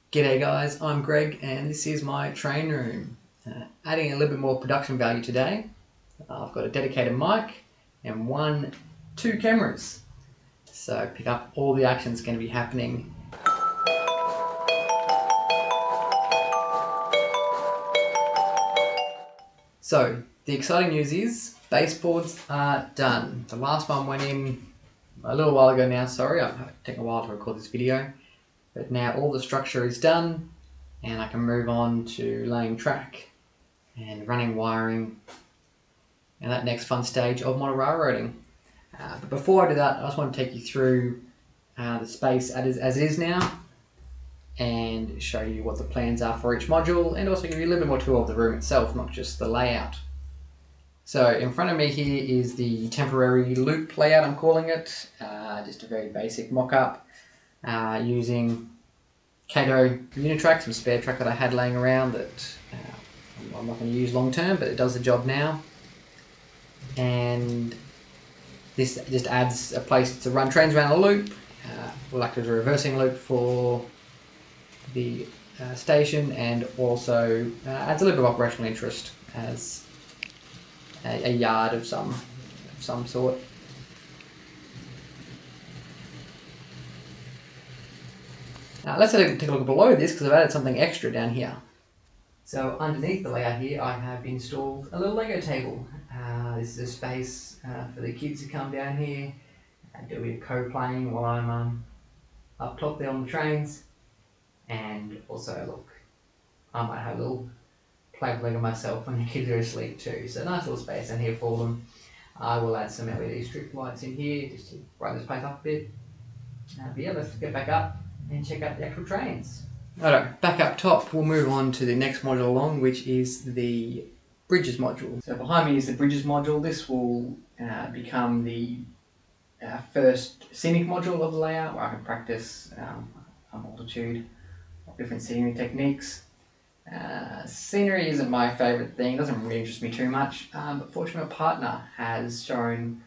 G'day guys, I'm Greg and this is my train room. Adding a little bit more production value today. I've got a dedicated mic and two cameras. So pick up all the action that's going to be happening. So the exciting news is baseboards are done. The last one went in a little while ago now, sorry, I've taken a while to record this video. But now all the structure is done and I can move on to laying track and running wiring and that next fun stage of model railroading. But before I do that, I just want to take you through the space as it is now and show you what the plans are for each module and also give you a little bit more tour of the room itself, not just the layout. So in front of me here is the temporary loop layout, I'm calling it. Just a very basic mock-up using Kato Unitrack, some spare track that I had laying around that I'm not going to use long term, but it does the job now. And this just adds a place to run trains around a loop. Will act as a reversing loop for the station and also adds a little bit of operational interest as a yard of some sort. Let's take a look below this because I've added something extra down here. So underneath the layout here I have installed a little Lego table. This is a space for the kids to come down here and do a bit of co-playing while I'm up top there on the trains. And also look, I might have a little play with Lego myself when the kids are asleep too. So nice little space down here for them. I will add some LED strip lights in here just to brighten this place up a bit. But yeah, let's get back up and check out the actual trains. Alright, back up top, we'll move on to the next module along, which is the bridges module. So behind me is the bridges module. This will become the first scenic module of the layout where I can practice a multitude of different scenery techniques. Scenery isn't my favourite thing, it doesn't really interest me too much, but fortunately my partner has shown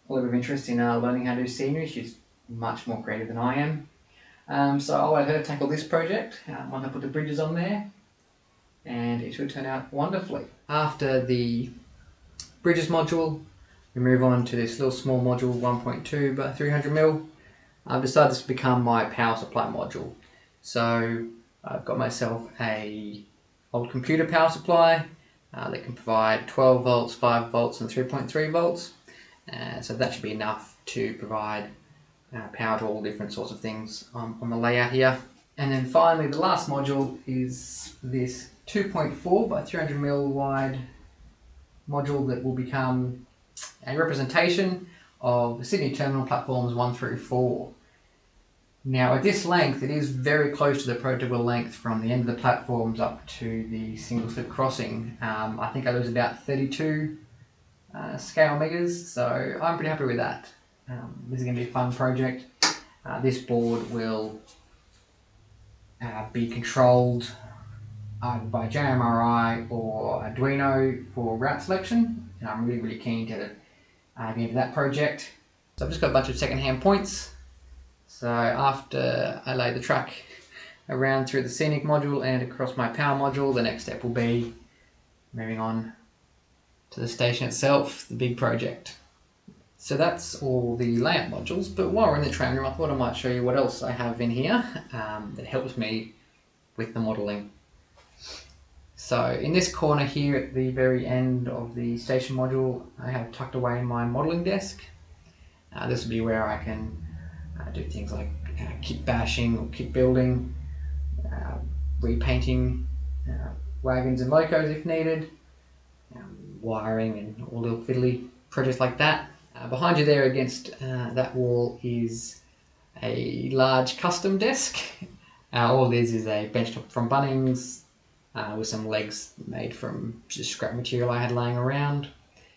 a little bit of interest in learning how to do scenery. She's much more creative than I am. So I'll let her tackle this project once I put the bridges on there, and it should turn out wonderfully. After the bridges module, we move on to this little small module, 1.2 by 300mm. I've decided this to become my power supply module. So I've got myself a old computer power supply that can provide 12 volts, 5 volts and 3.3 volts. So that should be enough to provide power to all different sorts of things on the layout here. And then finally the last module is this 2.4 by 300mm wide module that will become a representation of Sydney Terminal platforms 1 through 4. Now at this length it is very close to the prototypical length from the end of the platforms up to the single slip crossing. I think I lose about 32 scale meters, so I'm pretty happy with that. This is going to be a fun project. This board will be controlled either by JMRI or Arduino for route selection, and I'm really keen to get into that project. So I've just got a bunch of second-hand points. So after I lay the track around through the scenic module and across my power module, the next step will be moving on to the station itself, the big project. So that's all the layout modules, but while we're in the train room I thought I might show you what else I have in here that helps me with the modelling. So in this corner here at the very end of the station module I have tucked away my modelling desk. This will be where I can do things like kit bashing or kit building, repainting wagons and locos if needed, wiring and all little fiddly projects like that. Behind you there against that wall is a large custom desk. All it is a benchtop from Bunnings with some legs made from just scrap material I had laying around.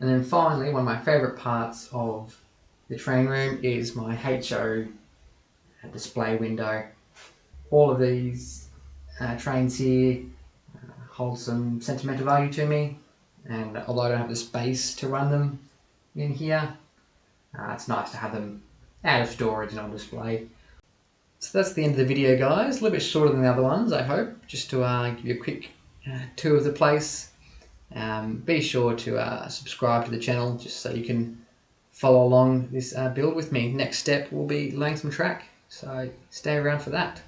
And then finally, one of my favourite parts of the train room is my HO display window. All of these trains here hold some sentimental value to me, and although I don't have the space to run them in here, it's nice to have them out of storage and on display. So that's the end of the video, guys. A little bit shorter than the other ones, I hope, just to give you a quick tour of the place. Be sure to subscribe to the channel just so you can follow along this build with me. Next step will be laying some track, so stay around for that.